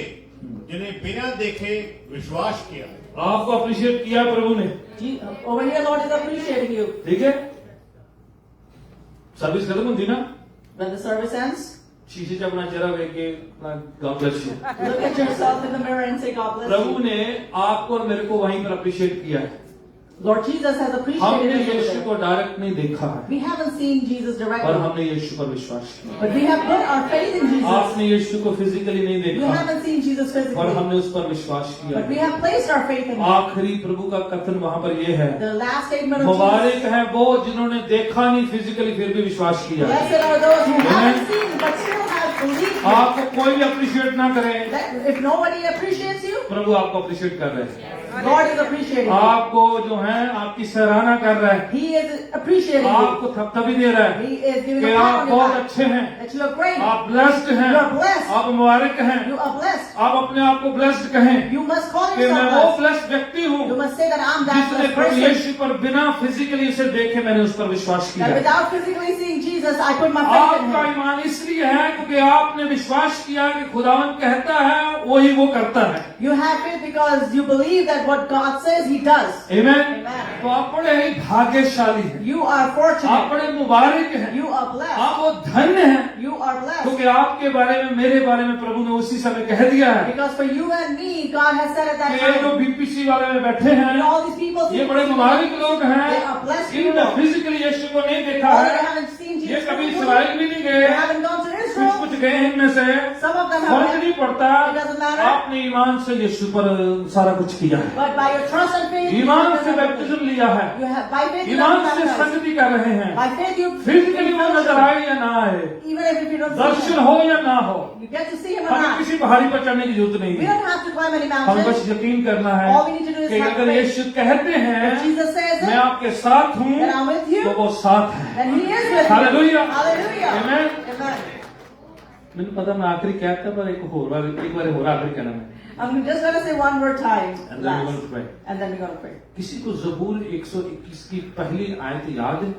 जिन्हें बिना देखे विश्वास किया है आपको अप्रिशिएट किया प्रभु ने Over here, Lord is appreciating you. ठीक है सर्विस खत्म होती ना When the service ends, शीशे से अपना चेहरा देख के God bless you look at yourself in the mirror and say, God bless Prabhu you. ने आपको और मेरे को वहीं पर अप्रिशिएट किया है Lord Jesus has appreciated हमने us. यीशु over को there. डायरेक्ट नहीं देखा है We haven't seen Jesus और directly, हमने यीशु पर विश्वास किया but we have put our faith in Jesus. आपने यीशु को फिजिकली नहीं We देखा haven't seen Jesus पर physically, हमने उस पर विश्वास but we किया have placed our faith in Him. आखिरी प्रभु का कथन वहां पर यह है The last statement of Jesus. मुबारक है वो जिन्होंने देखा नहीं फिजिकली फिर भी विश्वास किया Blessed are those who Amen. haven't seen but still have believed. आपको कोई भी अप्रिशिएट ना करे That if nobody appreciates you, प्रभु आपको अप्रिशिएट कर रहे हैं God is appreciating you. आपको जो है आपकी सराहना कर रहा है He is appreciating you. आपको थपथपी दे रहा है He is giving कि a pat आप on your बहुत back. अच्छे हैं That you are great. आप ब्लेस्ड हैं You are blessed. आप मुबारक हैं You are blessed. आप अपने आप को ब्लेस्ड कहें You must call कि मैं yourself वो blessed. ब्लेस्ड व्यक्ति हूँ You must say that I'm that जिसने blessed प्रभु person. यीशु पर बिना फिजिकली उसे देखे मैंने उस पर विश्वास That किया without physically seeing Jesus, I put my faith in आपका Him. ईमान इसलिए है क्योंकि आपने विश्वास किया कि खुदावन कहता है वही वो करता है You have faith because you believe that what God says, He does. आमीन Amen. तो आप बड़े ही भाग्यशाली हैं You are आप fortunate. बड़े मुबारक हैं You are blessed. आप वो धन्य हैं You are blessed. क्योंकि आपके बारे में मेरे बारे में प्रभु ने उसी समय कह दिया है Because for you and me, God has said at that कि ये जो time, बीपीसी वाले में बैठे and हैं all these people, ये बड़े मुबारक लोग they हैं are blessed इन्होंने people. फिजिकली यीशु को नहीं देखा Although they है haven't seen ये Jesus, कभी physically, इसराइल भी नहीं they गए haven't gone to कुछ Israel. कुछ गए इनमें से Some of them फर्क have नहीं पड़ता It doesn't matter. आपने ईमान से यीशु पर सारा कुछ किया है But by your trust and faith, you ईमान have से done everything. बैप्टिज्म लिया है You have by faith you ईमान have से baptized. संगति कर रहे हैं By faith you फिजिकली वो नजर आए या ना आए even if you don't see Darshan him, हो या ना हो you get to see him or हमें not. किसी पहाड़ी पर चढ़ने की जरूरत नहीं We है don't have to climb any हम mountains. बस यकीन करना है All we need to do is कि have अगर faith. यीशु कहते हैं If Jesus says मैं it, आपके साथ हूँ then I'm with you. तो वो साथ है Then He is with you. Hallelujah. Hallelujah. Amen. Amen. मैंने पता मैं आखिरी कहता पर एक बार हो रहा आखिरी कहना मैं I'm just going to say one more time. And then we're last. going to pray. And then we're going to pray. किसी को जबूर 121 की पहली आयत याद है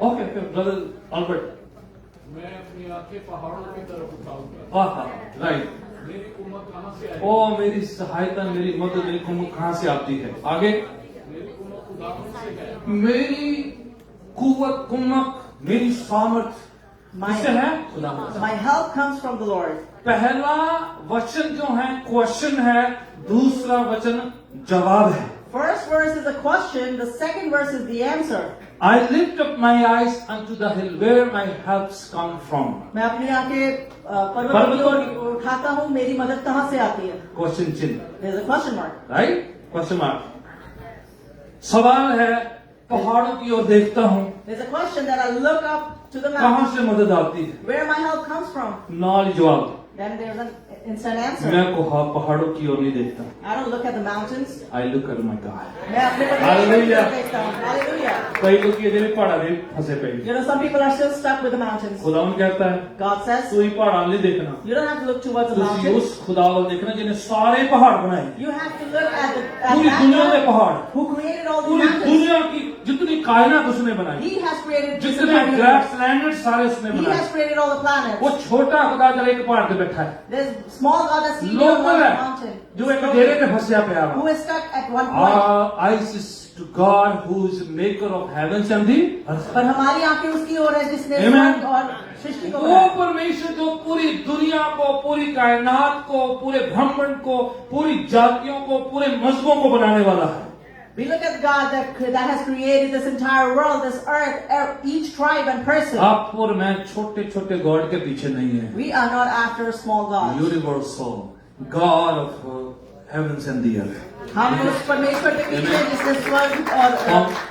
ओके ब्रदर अल्बर्ट मैं अपनी आंखें पहाड़ों की तरफ उठाऊंगा हाँ राइट मेरी कुम्मत कहाँ से आई ओ मेरी सहायता मेरी मदद मेरी कुम्मत कहाँ से आती है आगे मेरी कुम्मत खुदावन से है मेरी कुव्वत कुम्मत मेरी सामर्थ किससे है खुदावंद से। My help comes from the Lord. पहला वचन जो है क्वेश्चन है दूसरा वचन जवाब है First verse is a question. The second verse is the answer. I lift up my eyes unto the hill where my helps come from. मैं अपनी आंखें पर्वत की ओर उठाता हूँ. मेरी मदद कहाँ से आती है? क्वेश्चन चिन्ह There's a question mark. Right question mark सवाल है पहाड़ों की ओर देखता हूँ, There's a question that I look up to the कहाँ mountains, से मदद आती है? where my help comes from. नाल ही जवाब, Then there's an instant answer. मैं पहाड़ों की ओर नहीं देखता. I don't look at the mountains. I look at my God. मैं अपने परमेश्वर की Hallelujah. तरफ देखता हूँ. Hallelujah. कई लोग ये भी पहाड़ा में फंसे पे. You know, some people are still stuck with the mountains. खुदावन कहता है, God says, तू ही पहाड़ा नहीं देखना. you don't have to look towards the तू mountains. उस खुदावन देखना जिन्हें सारे पहाड़ बनाए. You have to look at पूरी that दुनिया के God पहाड़, who created all these पूरी mountains. दुनिया की जितनी कायनात उसने बनाई, He has created this जितने entire ग्रह universe. प्लैनेट सारे उसने He बनाए. has created all the planets. वो छोटा खुदा जरा एक पहाड़ पे बैठा है, There's small God that's seated on local one है, mountain. जो एक डेरे पे फंसा पे आ Who रहा. is stuck at one point. Our eyes is to God who is maker of heavens and the earth. पर हमारी आंखें उसकी ओर है जिसने Amen. स्वर्ग और सृष्टि को वो बनाया. परमेश्वर जो पूरी दुनिया को, पूरी कायनात को, पूरे ब्रह्मांड को, पूरी जातियों को, पूरे मजहबों को बनाने वाला है. We look at God that has created this entire world, this earth, each tribe and person. आप और मैं छोटे छोटे गॉड के पीछे नहीं है. We are not after small gods. Universal God of heavens and the earth. हम उस परमेश्वर के पीछे हैं जिसने स्वर्ग और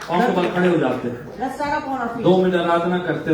कौन को बल खड़े हो जाते हैं. Let's stand up on our feet. 2 minute आराधना करते